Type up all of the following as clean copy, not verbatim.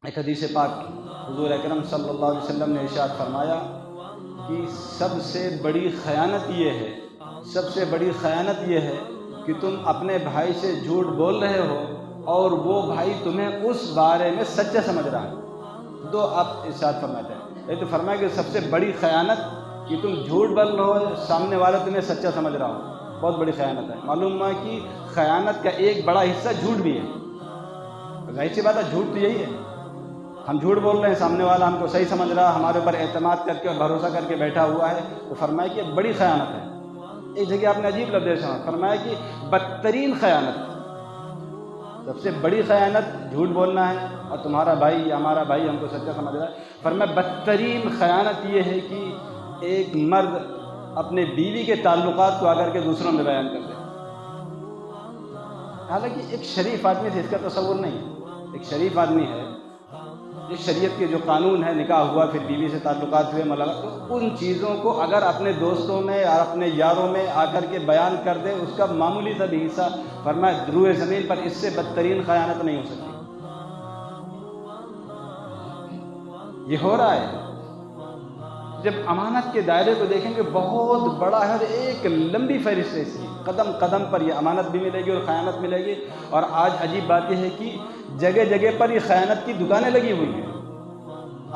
ایک حدیث پاک حضور اکرم صلی اللہ علیہ وسلم نے ارشاد فرمایا کہ سب سے بڑی خیانت یہ ہے کہ تم اپنے بھائی سے جھوٹ بول رہے ہو اور وہ بھائی تمہیں اس بارے میں سچا سمجھ رہا ہے۔ دو آپ ارشاد فرماتے ہیں، ایک تو فرمایا کہ سب سے بڑی خیانت کہ تم جھوٹ بول رہے ہو، سامنے والا تمہیں سچا سمجھ رہا ہو، بہت بڑی خیانت ہے۔ معلوم ہوا کہ خیانت کا ایک بڑا حصہ جھوٹ بھی ہے۔ ظاہر سی بات ہے، جھوٹ تو یہی ہے، ہم جھوٹ بول رہے ہیں، سامنے والا ہم کو صحیح سمجھ رہا ہے، ہمارے اوپر اعتماد کر کے اور بھروسہ کر کے بیٹھا ہوا ہے، تو فرمایا کہ بڑی خیانت ہے۔ ایک جگہ آپ نے عجیب لفظ فرمایا کہ بدترین خیانت، سب سے بڑی خیانت جھوٹ بولنا ہے اور تمہارا بھائی یا ہمارا بھائی ہم کو سچا سمجھ رہا ہے۔ فرمایا بدترین خیانت یہ ہے کہ ایک مرد اپنے بیوی کے تعلقات کو آ کر کے دوسروں میں بیان کر دے۔ حالانکہ ایک شریف آدمی سے اس کا تصور نہیں ہے، ایک شریف آدمی ہے، اس شریعت کے جو قانون ہے، نکاح ہوا پھر بیوی سے تعلقات ہوئے، ملاقات، تو ان چیزوں کو اگر اپنے دوستوں میں اور اپنے یاروں میں آ کر کے بیان کر دے، اس کا معمولی سا بھی حصہ، فرمایا روئے زمین پر اس سے بدترین خیانت نہیں ہو سکتی۔ یہ ہو رہا ہے۔ جب امانت کے دائرے کو دیکھیں گے بہت بڑا ہے، ایک لمبی فہرست ہے اس کی، قدم قدم پر یہ امانت بھی ملے گی اور خیانت ملے گی۔ اور آج عجیب بات یہ ہے کہ جگہ جگہ پر یہ خیانت کی دکانیں لگی ہوئی ہیں،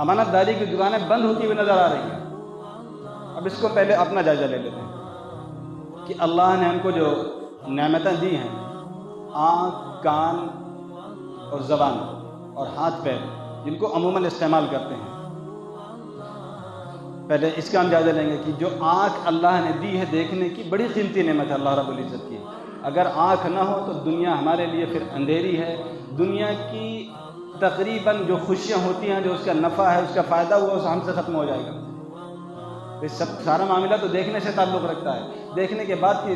امانت داری کی دکانیں بند ہوتی ہوئی نظر آ رہی ہیں۔ اب اس کو پہلے اپنا جائزہ لے لیتے ہیں کہ اللہ نے ہم کو جو نعمتیں دی ہیں، آنکھ، کان اور زبان اور ہاتھ پیر، جن کو عموماً استعمال کرتے ہیں، پہلے اس کا ہم جائزہ لیں گے کہ جو آنکھ اللہ نے دی ہے دیکھنے کی، بڑی قیمتی نعمت ہے اللہ رب العزت کی۔ اگر آنکھ نہ ہو تو دنیا ہمارے لیے پھر اندھیری ہے۔ دنیا کی تقریباً جو خوشیاں ہوتی ہیں، جو اس کا نفع ہے، اس کا فائدہ ہوا، وہ ہم سے ختم ہو جائے گا۔ یہ سب سارا معاملہ تو دیکھنے سے تعلق رکھتا ہے، دیکھنے کے بعد کی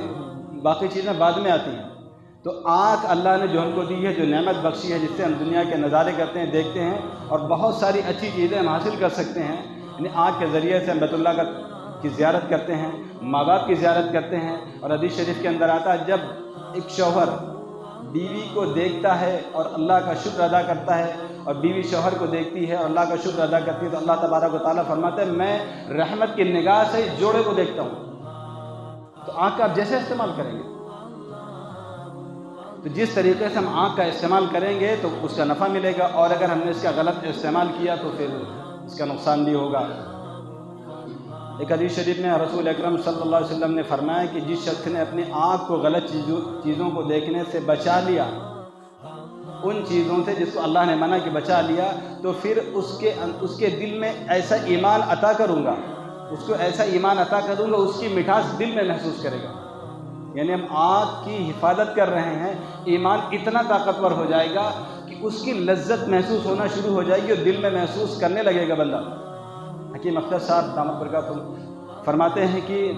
باقی چیزیں بعد میں آتی ہیں۔ تو آنکھ اللہ نے جو ہم کو دی ہے، جو نعمت بخشی ہے، جس سے ہم دنیا کے نظارے کرتے ہیں، دیکھتے ہیں اور بہت ساری اچھی چیزیں ہم حاصل کر سکتے ہیں۔ یعنی آنکھ کے ذریعے سے ہم بیت اللہ کی زیارت کرتے ہیں، ماں باپ کی زیارت کرتے ہیں، اور حدیث شریف کے اندر آتا ہے جب ایک شوہر بیوی کو دیکھتا ہے اور اللہ کا شکر ادا کرتا ہے، اور بیوی شوہر کو دیکھتی ہے اور اللہ کا شکر ادا کرتی ہے، تو اللہ تبارک و تعالیٰ فرماتے ہیں میں رحمت کی نگاہ سے اس جوڑے کو دیکھتا ہوں۔ تو آنکھ کا آپ جیسے استعمال کریں گے، تو جس طریقے سے ہم آنکھ کا استعمال کریں گے تو اس کا نفع ملے گا، اور اگر ہم نے اس کا غلط استعمال کیا تو پھر اس کا نقصان بھی ہوگا۔ ایک حدیث شریف میں رسول اکرم صلی اللہ علیہ وسلم نے فرمایا کہ جس شخص نے اپنی آنکھ کو غلط چیزوں کو دیکھنے سے بچا لیا، ان چیزوں سے جس کو اللہ نے منع کہ بچا لیا، تو پھر اس کے دل میں ایسا ایمان عطا کروں گا، اس کو ایسا ایمان عطا کروں گا، اس کی مٹھاس دل میں محسوس کرے گا۔ یعنی ہم آنکھ کی حفاظت کر رہے ہیں، ایمان اتنا طاقتور ہو جائے گا کہ اس کی لذت محسوس ہونا شروع ہو جائے گی اور دل میں محسوس کرنے لگے گا بندہ۔ حکیم اختر صاحب دامت برکاتہ فرماتے ہیں کہ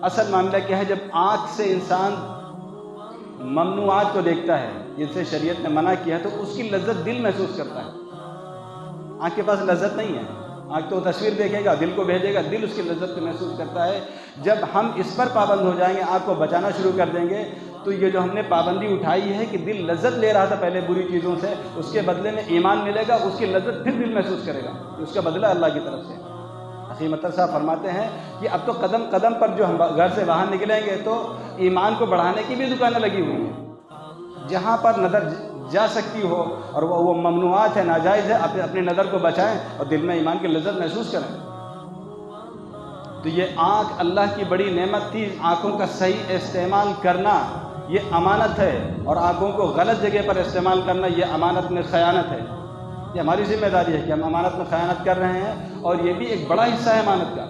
اصل معاملہ کیا ہے، جب آنکھ سے انسان ممنوعات کو دیکھتا ہے، جن سے شریعت نے منع کیا ہے، تو اس کی لذت دل محسوس کرتا ہے۔ آنکھ کے پاس لذت نہیں ہے، آنکھ تو تصویر دیکھے گا، دل کو بھیجے گا، دل اس کی لذت کو محسوس کرتا ہے۔ جب ہم اس پر پابند ہو جائیں گے، آنکھ کو بچانا شروع کر دیں گے، تو یہ جو ہم نے پابندی اٹھائی ہے کہ دل لذت لے رہا تھا پہلے بری چیزوں سے، اس کے بدلے میں ایمان ملے گا، اس کی لذت پھر دل محسوس کرے گا، اس کا بدلہ اللہ کی طرف سے۔ حکیم اختر صاحب فرماتے ہیں کہ اب تو قدم قدم پر جو ہم گھر سے باہر نکلیں گے تو ایمان کو بڑھانے کی بھی دکانیں لگی ہوئی ہیں، جہاں پر نظر جا سکتی ہو اور وہ ممنوعات ہے، ناجائز ہے، اپنی نظر کو بچائیں اور دل میں ایمان کی لذت محسوس کریں۔ تو یہ آنکھ اللہ کی بڑی نعمت تھی، آنکھوں کا صحیح استعمال کرنا یہ امانت ہے، اور آنکھوں کو غلط جگہ پر استعمال کرنا یہ امانت میں خیانت ہے۔ یہ ہماری ذمہ داری ہے کہ ہم امانت میں خیانت کر رہے ہیں، اور یہ بھی ایک بڑا حصہ ہے امانت کا۔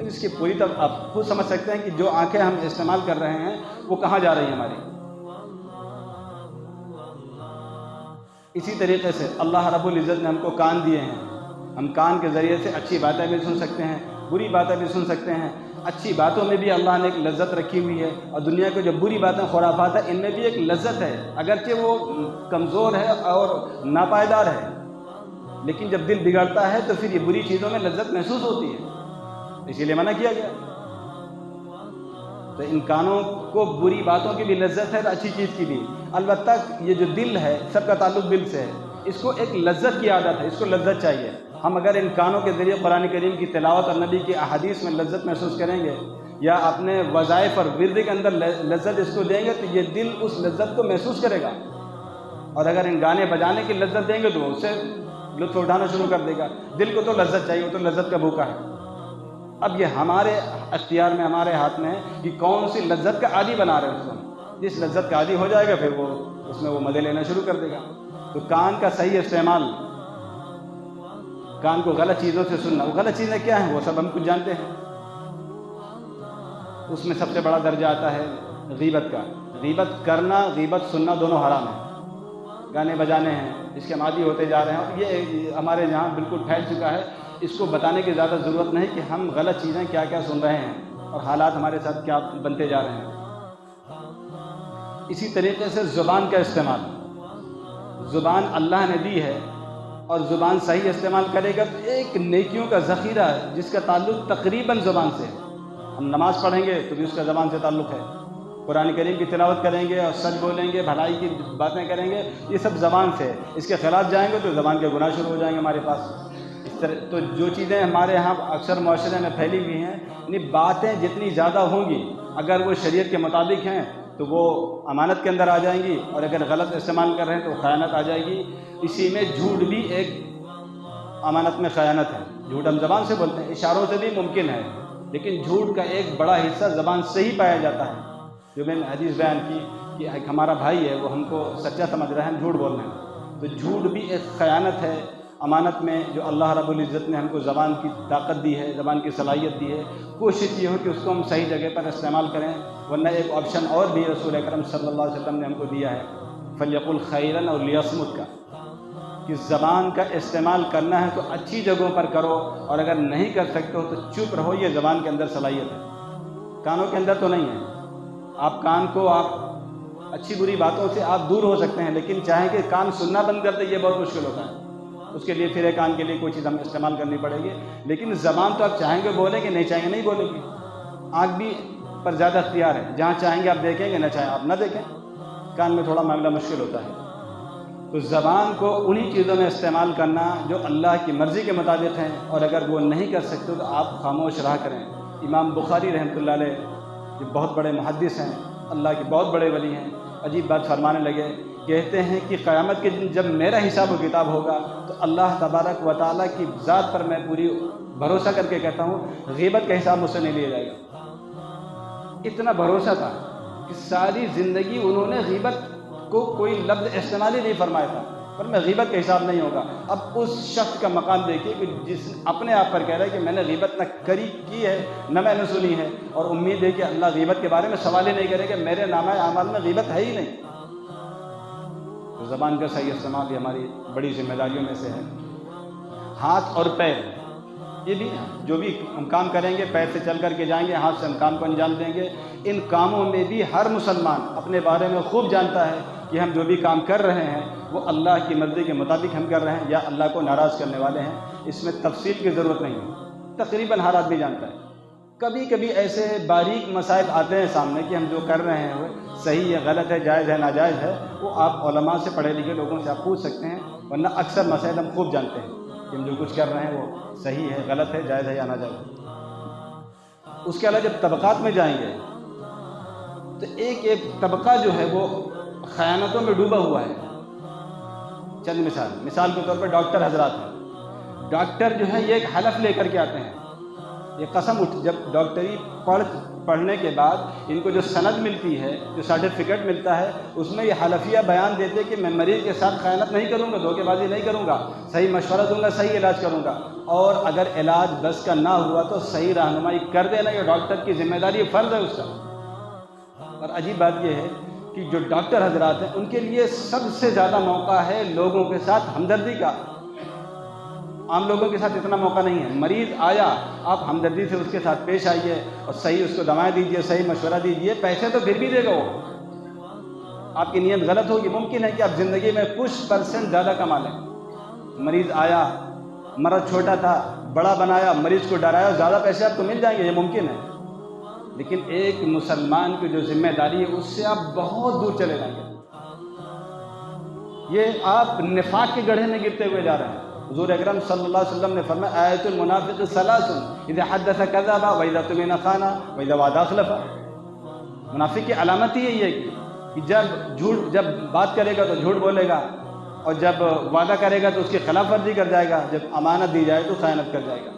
اس کی پوری طرح آپ خود سمجھ سکتے ہیں کہ جو آنکھیں ہم استعمال کر رہے ہیں وہ کہاں جا رہی ہیں ہماری۔ اسی طریقے سے اللہ رب العزت نے ہم کو کان دیے ہیں، ہم کان کے ذریعے سے اچھی باتیں بھی سن سکتے ہیں، بری باتیں بھی سن سکتے ہیں۔ اچھی باتوں میں بھی اللہ نے ایک لذت رکھی ہوئی ہے، اور دنیا کے جو بری باتیں، خرافات ہیں، ان میں بھی ایک لذت ہے، اگرچہ وہ کمزور ہے اور ناپائیدار ہے، لیکن جب دل بگڑتا ہے تو پھر یہ بری چیزوں میں لذت محسوس ہوتی ہے، اسی لیے منع کیا گیا۔ تو ان کانوں کو بری باتوں کی بھی لذت ہے اور اچھی چیز کی بھی۔ البتہ یہ جو دل ہے، سب کا تعلق دل سے ہے، اس کو ایک لذت کی عادت ہے، اس کو لذت چاہیے۔ ہم اگر ان کانوں کے ذریعے قرآن کریم کی تلاوت اور نبی کی احادیث میں لذت محسوس کریں گے، یا اپنے وظائف اور ورد کے اندر لذت اس کو دیں گے، تو یہ دل اس لذت کو محسوس کرے گا۔ اور اگر ان گانے بجانے کی لذت دیں گے تو اس سے لطف اٹھانا شروع کر دے گا۔ دل کو تو لذت چاہیے، وہ تو لذت کا بھوکا ہے۔ اب یہ ہمارے اختیار میں، ہمارے ہاتھ میں ہے کہ کون سی لذت کا عادی بنا رہے ہیں اس کو۔ جس لذت کا عادی ہو جائے گا پھر وہ اس میں وہ مزے لینا شروع کر دے گا۔ تو کان کا صحیح استعمال، کان کو غلط چیزوں سے سننا، وہ غلط چیزیں کیا ہیں وہ سب ہم کچھ جانتے ہیں۔ اس میں سب سے بڑا درجہ آتا ہے غیبت کا۔ غیبت کرنا، غیبت سننا دونوں حرام ہیں۔ گانے بجانے ہیں، اس کے عادی ہوتے جا رہے ہیں، اور یہ ہمارے یہاں بالکل پھیل چکا ہے۔ اس کو بتانے کی زیادہ ضرورت نہیں کہ ہم غلط چیزیں کیا کیا سن رہے ہیں اور حالات ہمارے ساتھ کیا بنتے جا رہے ہیں۔ اسی طریقے سے زبان کا استعمال، زبان اللہ نے دی ہے، اور زبان صحیح استعمال کرے گا تو ایک نیکیوں کا ذخیرہ ہے جس کا تعلق تقریباً زبان سے ہے۔ ہم نماز پڑھیں گے تو بھی اس کا زبان سے تعلق ہے، قرآن کریم کی تلاوت کریں گے اور سچ بولیں گے، بھلائی کی باتیں کریں گے، یہ سب زبان سے ہے۔ اس کے خلاف جائیں گے تو زبان کے گناہ شروع ہو جائیں گے ہمارے پاس۔ اس طرح تو جو چیزیں ہمارے ہاں اکثر معاشرے میں پھیلی ہوئی ہیں، یعنی باتیں جتنی زیادہ ہوں گی اگر وہ شریعت کے مطابق ہیں تو وہ امانت کے اندر آ جائیں گی، اور اگر غلط استعمال کر رہے ہیں تو خیانت آ جائے گی۔ اسی میں جھوٹ بھی ایک امانت میں خیانت ہے۔ جھوٹ ہم زبان سے بولتے ہیں، اشاروں سے بھی ممکن ہے، لیکن جھوٹ کا ایک بڑا حصہ زبان سے ہی پایا جاتا ہے۔ جو میں نے حدیث بیان کی کہ ایک ہمارا بھائی ہے، وہ ہم کو سچا سمجھ رہا ہے، ہم جھوٹ بول رہے ہیں، تو جھوٹ بھی ایک خیانت ہے امانت میں، جو اللہ رب العزت نے ہم کو زبان کی طاقت دی ہے، زبان کی صلاحیت دی ہے۔ کوشش یہ ہو کہ اس کو ہم صحیح جگہ پر استعمال کریں، ورنہ ایک آپشن اور بھی رسول اکرم صلی اللہ علیہ وسلم نے ہم کو دیا ہے، فلیقل خیرا اور لیصمت کا، کہ زبان کا استعمال کرنا ہے تو اچھی جگہوں پر کرو، اور اگر نہیں کر سکتے ہو تو چپ رہو۔ یہ زبان کے اندر صلاحیت ہے، کانوں کے اندر تو نہیں ہے۔ آپ کان کو آپ اچھی بری باتوں سے آپ دور ہو سکتے ہیں، لیکن چاہیں کہ کان سننا بند کر دیں یہ بہت مشکل ہوتا ہے۔ اس کے لیے پھر ایک کان کے لیے کوئی چیز ہم استعمال کرنی پڑے گی، لیکن زبان تو آپ چاہیں گے بولیں گے، نہیں چاہیں گے نہیں بولیں گے۔ آنکھ بھی پر زیادہ اختیار ہے، جہاں چاہیں گے آپ دیکھیں گے، نہ چاہیں آپ نہ دیکھیں۔ کان میں تھوڑا معاملہ مشکل ہوتا ہے۔ تو زبان کو انہی چیزوں میں استعمال کرنا جو اللہ کی مرضی کے مطابق ہیں، اور اگر وہ نہیں کر سکتے تو آپ خاموش رہا کریں۔ امام بخاری رحمۃ اللہ علیہ جو بہت بڑے محدث ہیں، اللہ کے بہت بڑے ولی ہیں، عجیب بات فرمانے لگے، کہتے ہیں کہ قیامت کے دن جب میرا حساب و کتاب ہوگا تو اللہ تبارک و تعالیٰ کی ذات پر میں پوری بھروسہ کر کے کہتا ہوں غیبت کا حساب مجھ سے نہیں لیا جائے گا۔ اتنا بھروسہ تھا کہ ساری زندگی انہوں نے غیبت کو کوئی لفظ استعمال ہی نہیں فرمایا تھا، پر میں غیبت کا حساب نہیں ہوگا۔ اب اس شخص کا مقام دیکھیے کہ جس اپنے آپ پر کہہ رہا ہے کہ میں نے غیبت نہ کی ہے نہ میں نے سنی ہے، اور امید ہے کہ اللہ غیبت کے بارے میں سوال ہی نہیں کرے کہ میرے نامہ اعمال میں غیبت ہے ہی نہیں۔ تو زبان کا صحیح استعمال یہ ہماری بڑی ذمہ داریوں میں سے ہے۔ ہاتھ اور پیر، یہ بھی جو بھی ہم کام کریں گے پیر سے چل کر کے جائیں گے، ہاتھ سے ہم کام کو انجام دیں گے۔ ان کاموں میں بھی ہر مسلمان اپنے بارے میں خوب جانتا ہے کہ ہم جو بھی کام کر رہے ہیں وہ اللہ کی مرضی کے مطابق ہم کر رہے ہیں یا اللہ کو ناراض کرنے والے ہیں۔ اس میں تفصیل کی ضرورت نہیں ہے، تقریباً ہر آدمی جانتا ہے۔ کبھی کبھی ایسے باریک مسائل آتے ہیں سامنے کہ ہم جو کر رہے ہیں وہ صحیح ہے، غلط ہے، جائز ہے، ناجائز ہے، وہ آپ علماء سے، پڑھے لکھے لوگوں سے آپ پوچھ سکتے ہیں، ورنہ اکثر مسائل ہم خوب جانتے ہیں کہ ہم جو کچھ کر رہے ہیں وہ صحیح ہے، غلط ہے، جائز ہے یا ناجائز ہے۔ اس کے علاوہ جب طبقات میں جائیں گے تو ایک ایک طبقہ جو ہے وہ خیانتوں میں ڈوبا ہوا ہے۔ چند مثال کے طور پر ڈاکٹر حضرات ہیں۔ ڈاکٹر جو ہے یہ ایک حلف لے کر کے آتے ہیں، یہ قسم جب ڈاکٹری پڑھنے کے بعد ان کو جو سند ملتی ہے، جو سرٹیفکیٹ ملتا ہے، اس میں یہ حلفیہ بیان دیتے کہ میں مریض کے ساتھ خیانت نہیں کروں گا، دھوکے بازی نہیں کروں گا، صحیح مشورہ دوں گا، صحیح علاج کروں گا، اور اگر علاج بس کا نہ ہوا تو صحیح رہنمائی کر دینا، یہ ڈاکٹر کی ذمہ داری، یہ فرض ہے اس کا۔ اور عجیب بات یہ ہے کہ جو ڈاکٹر حضرات ہیں ان کے لیے سب سے زیادہ موقع ہے لوگوں کے ساتھ ہمدردی کا۔ عام لوگوں کے ساتھ اتنا موقع نہیں ہے۔ مریض آیا، آپ ہمدردی سے اس کے ساتھ پیش آئیے اور صحیح اس کو دوائیں دیجیے، صحیح مشورہ دیجیے، پیسے تو پھر بھی دے گا وہ۔ آپ کی نیت غلط ہوگی، ممکن ہے کہ آپ زندگی میں کچھ % زیادہ کما لیں۔ مریض آیا، مرض چھوٹا تھا، بڑا بنایا، مریض کو ڈرایا، زیادہ پیسے آپ کو مل جائیں گے، یہ ممکن ہے۔ لیکن ایک مسلمان کی جو ذمہ داری ہے اس سے آپ بہت دور چلے جائیں گے۔ یہ آپ نفاق کے گڑھے میں گرتے ہوئے جا رہے ہیں۔ حضور اکرم صلی اللہ علیہ وسلم نے فرمایا آیت المنافق ثلاث اذا حدث کذب واذا اؤتمن خان واذا وعد اخلف۔ منافق کی علامت ہی یہی ہے کہ جب بات کرے گا تو جھوٹ بولے گا، اور جب وعدہ کرے گا تو اس کی خلاف ورزی کر جائے گا، جب امانت دی جائے تو خیانت کر جائے گا۔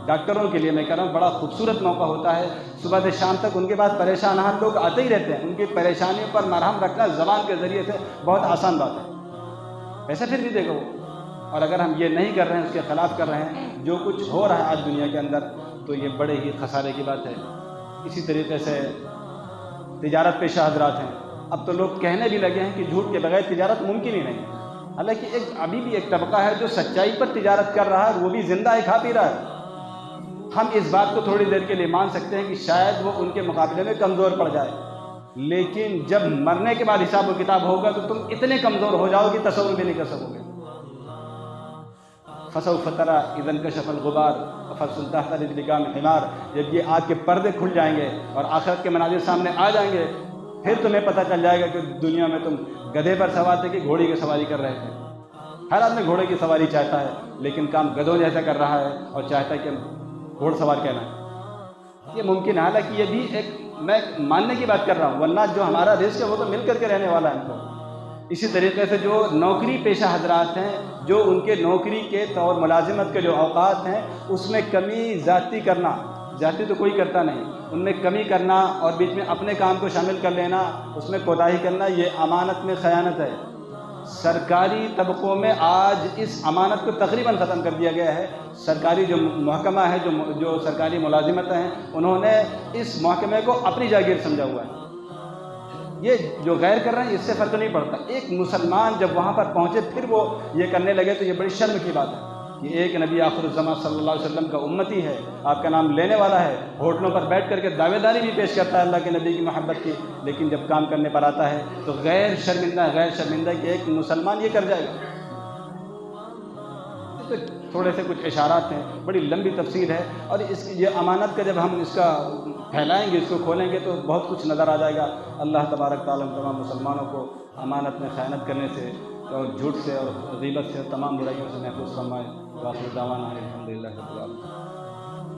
ڈاکٹروں کے لیے میں کہہ رہا ہوں بڑا خوبصورت موقع ہوتا ہے، صبح سے شام تک ان کے پاس پریشان حال لوگ آتے ہی رہتے ہیں، ان کی پریشانیوں پر مرہم رکھنا زبان کے ذریعے سے بہت آسان بات ہے، ایسے پھر بھی دیکھو۔ اور اگر ہم یہ نہیں کر رہے ہیں، اس کے خلاف کر رہے ہیں، جو کچھ ہو رہا ہے آج دنیا کے اندر، تو یہ بڑے ہی خسارے کی بات ہے۔ اسی طریقے سے تجارت پیشہ حضرات ہیں، اب تو لوگ کہنے بھی لگے ہیں کہ جھوٹ کے بغیر تجارت ممکن ہی نہیں ہے، حالانکہ ابھی بھی ایک طبقہ ہے جو سچائی پر تجارت کر رہا ہے، وہ بھی زندہ ہے، کھا پی رہا ہے۔ ہم اس بات کو تھوڑی دیر کے لیے مان سکتے ہیں کہ شاید وہ ان کے مقابلے میں کمزور پڑ جائے، لیکن جب مرنے کے بعد حساب و کتاب ہوگا تو تم اتنے کمزور ہو جاؤ گے تصور بھی نہیں کر سکو گے۔ فسوف تری اذا انکشف الغبار فصل تحت رجلک حمار، جب یہ آگ کے پردے کھل جائیں گے اور آخرت کے مناظر سامنے آ جائیں گے، پھر تمہیں پتہ چل جائے گا کہ دنیا میں تم گدھے پر سوار تھے کہ گھوڑی کی سواری کر رہے تھے۔ ہر آدمی گھوڑے کی سواری چاہتا ہے، لیکن کام گدھوں جیسا کر رہا ہے اور چاہتا ہے کہ گھوڑ سوار کہنا ہے۔ یہ ممکن ہے، حالانکہ یہ بھی ایک میں ماننے کی بات کر رہا ہوں، ورنہ جو ہمارا رزق ہے وہ تو مل کر کے رہنے والا ہے ہم کو۔ اسی طریقے سے جو نوکری پیشہ حضرات ہیں، جو ان کے نوکری کے اور ملازمت کے جو اوقات ہیں، اس میں کمی ذاتی کرنا، ذاتی تو کوئی کرتا نہیں، ان میں کمی کرنا اور بیچ میں اپنے کام کو شامل کر لینا، اس میں کوتاہی کرنا، یہ امانت میں خیانت ہے۔ سرکاری طبقوں میں آج اس امانت کو تقریباً ختم کر دیا گیا ہے۔ سرکاری جو محکمہ ہے، جو سرکاری ملازمتیں ہیں، انہوں نے اس محکمے کو اپنی جاگیر سمجھا ہوا ہے۔ یہ جو غیر کر رہے ہیں اس سے فرق نہیں پڑتا، ایک مسلمان جب وہاں پر پہنچے پھر وہ یہ کرنے لگے تو یہ بڑی شرم کی بات ہے کہ ایک نبی آخر الزمان صلی اللہ علیہ وسلم کا امتی ہے، آپ کا نام لینے والا ہے، ہوٹلوں پر بیٹھ کر کے دعوے داری بھی پیش کرتا ہے اللہ کے نبی کی محبت کی، لیکن جب کام کرنے پر آتا ہے تو غیر شرمندہ کہ ایک مسلمان یہ کر جائے گا۔ تھوڑے سے کچھ اشارات ہیں، بڑی لمبی تفصیل ہے، اور یہ امانت کا جب ہم اس کا پھیلائیں گے، اس کو کھولیں گے تو بہت کچھ نظر آ جائے گا۔ اللہ تبارک تعالیٰ تمام مسلمانوں کو امانت میں خیانت کرنے سے اور جھوٹ سے اور غیبت سے اور تمام برائیوں سے محفوظ فرمائے۔ وآخر دعوانا الحمدللہ رب العالمین۔